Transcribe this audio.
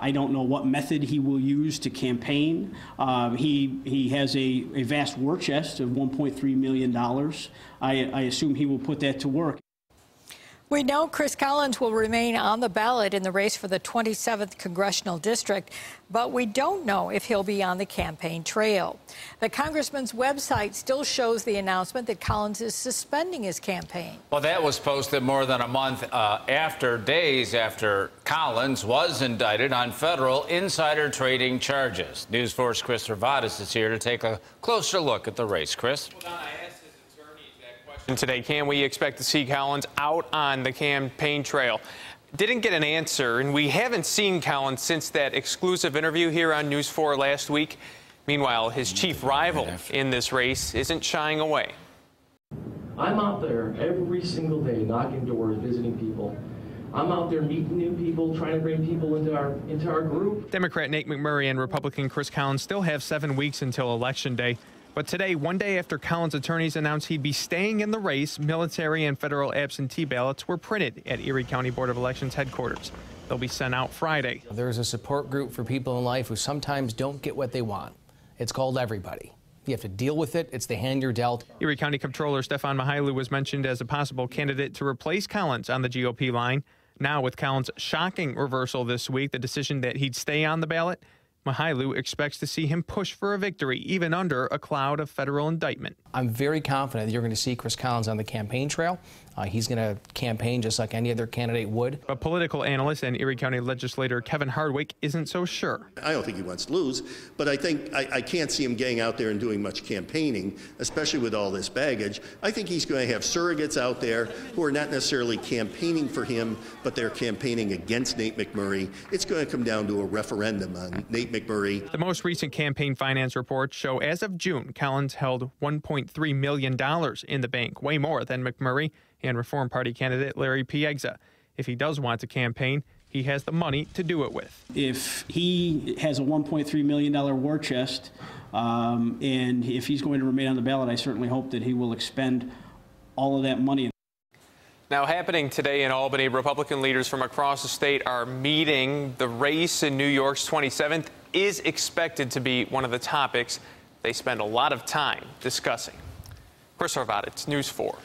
I don't know what method he will use to campaign. He has a vast war chest of $1.3 million. I assume he will put that to work. We know Chris Collins will remain on the ballot in the race for the 27th Congressional District, but we don't know if he'll be on the campaign trail. The congressman's website still shows the announcement that Collins is suspending his campaign. Well, that was posted more than a month days after Collins was indicted on federal insider trading charges. News 4's Chris Servatis is here to take a closer look at the race. Chris? Today, can we expect to see Collins out on the campaign trail? Didn't get an answer, and we haven't seen Collins since that exclusive interview here on News 4 last week. Meanwhile, his chief rival in this race isn't shying away. I'm out there every single day knocking doors, visiting people. I'm out there meeting new people, trying to bring people into our group. Democrat Nate McMurray and Republican Chris Collins still have 7 weeks until Election Day. But today, one day after Collins' attorneys announced he'd be staying in the race, military and federal absentee ballots were printed at Erie County Board of Elections headquarters. They'll be sent out Friday. There's a support group for people in life who sometimes don't get what they want. It's called Everybody. You have to deal with it. It's the hand you're dealt. Erie County Comptroller Stefan Mihailu was mentioned as a possible candidate to replace Collins on the GOP line. Now, with Collins' shocking reversal this week, the decision that he'd stay on the ballot, Mihailu expects to see him push for a victory, even under a cloud of federal indictment. I'm very confident that you're going to see Chris Collins on the campaign trail. He's going to campaign just like any other candidate would. But political analyst and Erie County legislator Kevin Hardwick isn't so sure. I don't think he wants to lose, but I think I can't see him getting out there and doing much campaigning, especially with all this baggage. I think he's going to have surrogates out there who are not necessarily campaigning for him, but they're campaigning against Nate McMurray. It's going to come down to a referendum on Nate McMurray. The most recent campaign finance reports show as of June, Collins held $1.3 million in the bank, way more than McMurray and Reform Party candidate Larry Piegza. If he does want to campaign, he has the money to do it with. If he has a $1.3 million war chest, and if he's going to remain on the ballot, I certainly hope that he will expend all of that money. Now, happening today in Albany, Republican leaders from across the state are meeting. The race in New York's 27th is expected to be one of the topics they spend a lot of time discussing. Chris Servatis, News 4.